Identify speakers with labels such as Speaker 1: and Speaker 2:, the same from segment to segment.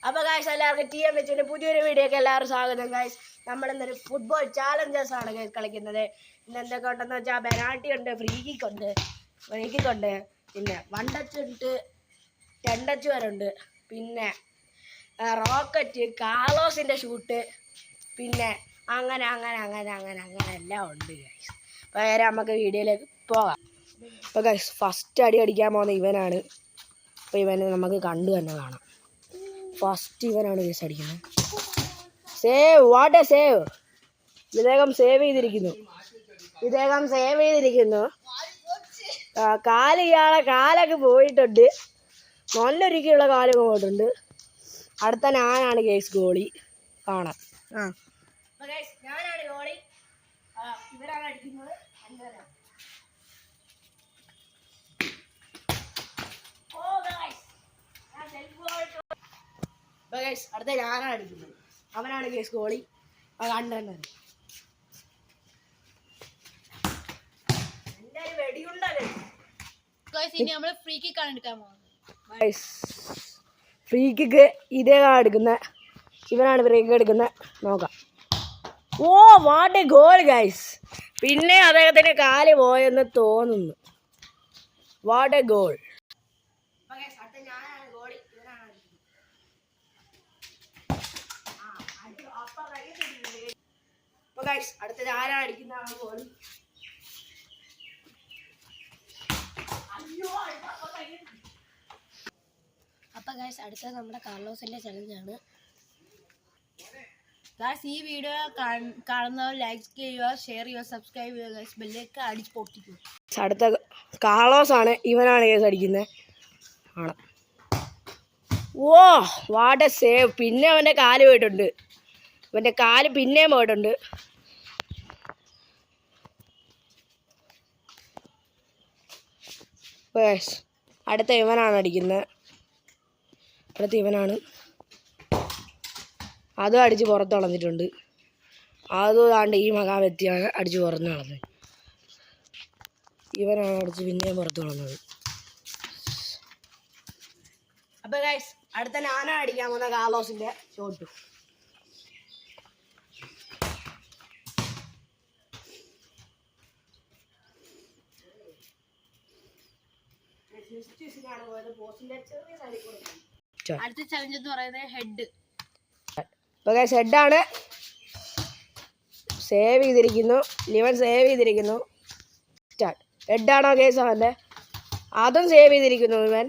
Speaker 1: അപ്പോൾ ഗൈസ് എല്ലാവർക്കും TMHന്റെ പുതിയൊരു വീഡിയോക്ക് എല്ലാവരും സ്വാഗതം. ഗൈസ് നമ്മളിന്നൊരു ഫുട്ബോൾ ചാലഞ്ചേഴ്സ് ആണ് ഗൈസ് കളിക്കുന്നത്. ഇന്ന് എന്തൊക്കെ ഉണ്ടെന്ന് വെച്ചാൽ പെനാൾട്ടി ഉണ്ട്, ഫ്രീ കിക്ക് ഉണ്ട്, പിന്നെ 1 ടച്ച് ഉണ്ട്, 10 ടച്ച് വരെ ഉണ്ട്, പിന്നെ റോക്കറ്റ്, കാർലോസിൻ്റെ ഷൂട്ട്, പിന്നെ അങ്ങനെ എല്ലാം ഉണ്ട് ഗൈസ്. അപ്പോൾ നേരെ നമുക്ക് വീഡിയോയിലേക്ക് പോകാം. അപ്പോൾ ഗൈസ് ഫസ്റ്റ് അടി അടിക്കാൻ പോകുന്ന ഇവനാണ്. അപ്പോൾ ഇവനെ നമുക്ക് കണ്ടു തന്നെ കാണാം. ഫസ്റ്റ് ഇവനാണ് ഗൈസ് അടിക്കുന്നത്. Save, what a save! ഇദ്ദേഹം സേവ് ചെയ്തിരിക്കുന്നു. ഇയാളെ കാലൊക്കെ പോയിട്ടുണ്ട്, നല്ലൊരുക്കിയുള്ള കാലൊക്കെ പോയിട്ടുണ്ട്. അടുത്ത ഞാനാണ് ഗൈസ് ഗോളി. കാണാം. ഞാനാണ് ഗോളി, ഇവരാണ് അടിക്കുന്നത്. അടുത്ത ഞാനാണ് അടിക്കുന്നത്. അവനാണ് ഗൈസ് ഗോളി. കണ്ടു ഫ്രീ കിക്ക് ഇതേക്കാണ് എടുക്കുന്നത്. ഇവനാണ് ഫ്രീ കിക്ക് എടുക്കുന്നത്. നോക്കാം. Oh what a goal guys! പിന്നെ അദ്ദേഹത്തിന് കാല് പോയെന്ന് തോന്നുന്നു. What a goal! അടുത്തത് ആരാണ് അടിക്കുന്നതാണ് ഗോൾ. അപ്പൊ ഗൈസ് അടുത്തത് നമ്മുടെ കാർലോസിന്റെ ചലഞ്ചാണ്. ഗൈസ് ഈ വീഡിയോ കാണുന്നവർ ലൈക്ക് ചെയ്യുക, ഷെയർ ചെയ്യുക, സബ്സ്ക്രൈബ് ചെയ്യുക. ഗൈസ് ബെല്ലൊക്കെ അടിച്ച് പൊട്ടിക്കുക. അടുത്ത കാർലോസ് ആണ്. ഇവനാണ് ഗൈസ് അടിക്കുന്നത്. ആണ്. Oh what a save! പിന്നെ അവൻ്റെ കാല് പോയിട്ടുണ്ട്. ഇവൻ്റെ കാല് പിന്നെയും പോയിട്ടുണ്ട്. അടുത്ത ഇവനാണ് അടിക്കുന്നത്. അതും അടിച്ച് പുറത്ത് കളഞ്ഞിട്ടുണ്ട്. അതുകൊണ്ട് ഈ മഹാവ്യക്തിയാണ് അടിച്ച് പുറത്ത് കളഞ്ഞത്. ഇവനാണ് അടിച്ച് പിന്നെയും പുറത്ത് കളഞ്ഞത്. അപ്പോൾ ഗൈസ് അടുത്ത ഞാനാണ് അടിക്കാൻ പോകുന്ന കാർലോസിൻ്റെ ഷോട്ട്. അടുത്ത ചലഞ്ച് എന്ന് പറയുന്നത് ഹെഡ്. ഹെഡാണ്. സേവ് ചെയ്തിരിക്കുന്നു. ലിവൻ സേവ് ചെയ്തിരിക്കുന്നു. ഹെഡാണോ കേസ് അവൻ്റെ? അതും സേവ് ചെയ്തിരിക്കുന്നു ഇവൻ.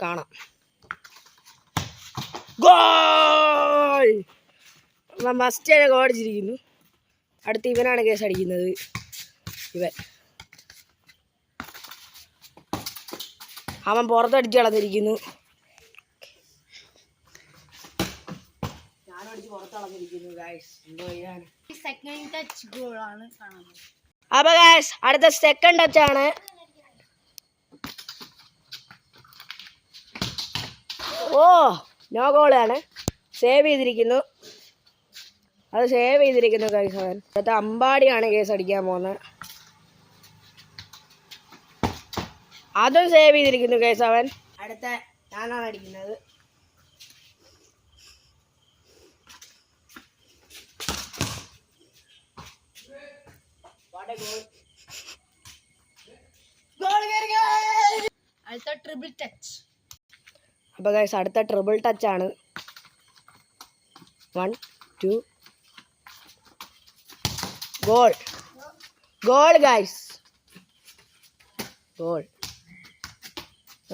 Speaker 1: കാണാം. ഗോൾ! ഫസ്റ്റ് തന്നെ ഗോൾ അടിച്ചിരിക്കുന്നു. അടുത്ത് ഇവനാണ് കേസ് അടിക്കുന്നത്. അവൻ പുറത്തടിച്ച് കളഞ്ഞിരിക്കുന്നു. അപ്പൊ ഗൈസ് അടുത്ത സെക്കൻഡ് ടച്ച് ആണ്. Oh no ഗോളാണ്. സേവ് ചെയ്തിരിക്കുന്നു. അത് സേവ് ചെയ്തിരിക്കുന്നു ഗൈസ് അവൻ. അടുത്ത അമ്പാടിയാണ് കേസ് അടിക്കാൻ പോകുന്നത്. അതും സേവ് ചെയ്തിരിക്കുന്നു കേസ് അവൻ. അടുത്ത ഞാനാണ് അടിക്കുന്നത്. അടുത്ത ട്രിപ്പിൾ ടച്ച്. അപ്പോൾ ഗൈസ് അടുത്ത ട്രിപ്പിൾ ടച്ച് ആണ്. 1 2 ഗോൾ! Goal guys, goal!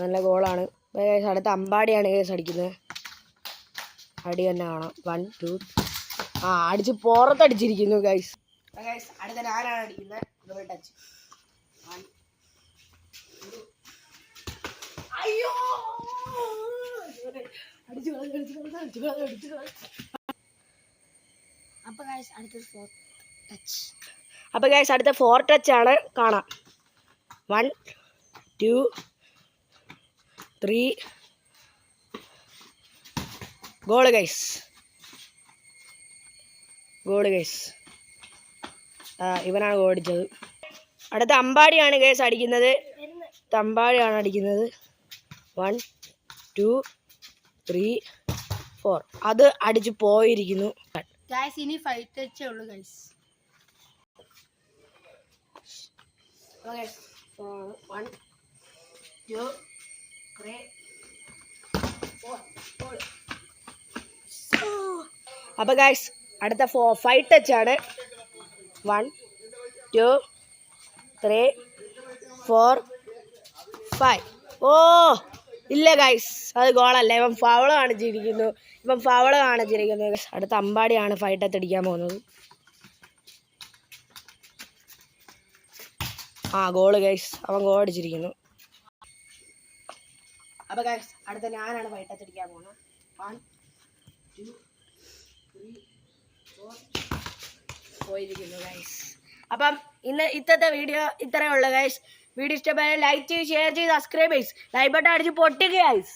Speaker 1: നല്ല ഗോളാണ്. ഗൈസ് അടുത്ത അമ്പാടിയാണ് ഗൈസ് അടിക്കുന്നത്. അടി തന്നെ കാണാം. 1 2 അടിച്ച് പുറത്തടിച്ചിരിക്കുന്നു ഗൈസ്. ഗൈസ് അടുത്ത ഞാനാണ് അടിക്കുന്നത്. Triple touch. 1 2 അയ്യോ! അപ്പോൾ ഗൈസ് അടുത്ത 4 ടച്ച് ആണ്. കാണാം. 1 2 3 ഗോള് ഗൈസ്. ഇവനാണ് ഗോൾ അടിച്ചത്. അടുത്ത അമ്പാടിയാണ് ഗൈസ് അടിക്കുന്നത്. 1 2 3 4. അത് അടിച്ചു പോയിരിക്കുന്നു.
Speaker 2: ഇനി 5 ടച്ചേ ഉള്ളൂ ഗൈസ്.
Speaker 1: 1 2 3 4. അപ്പൊ ഗൈസ് അടുത്ത 5 ടച്ച് ആണ്. 1 2 3 4 5. ഓ ഇല്ല ഗൈസ്, അത് ഗോളല്ല. ഇവൻ ഫൗള് കാണിച്ചിരിക്കുന്നു. അടുത്ത അമ്പാടിയാണ് 5 ടച്ച് അടിക്കാൻ പോകുന്നത്. ഗോള് ഗൈസ്, അവൻ ഗോൾ അടിച്ചിരിക്കുന്നു. അപ്പൊ ഗൈസ് അടുത്ത ഞാനാണ് 5 ടച്ച് അടിക്കാൻ പോകുന്നത്. 1 2 3 4 പോയിരിക്കുന്നു ഗൈസ്. അപ്പം ഇന്നത്തെ വീഡിയോ ഇത്രയേ ഉള്ളൂ ഗൈസ്. വീഡിയോ ഇഷ്ടമായ ലൈക്ക് ചെയ്ത് ഷെയർ ചെയ്ത് സബ്സ്ക്രൈബ് ചെയ്ത് ലൈക്ക് ബട്ടൺ അടിച്ച് പൊട്ടിക്കുക ഗൈസ്.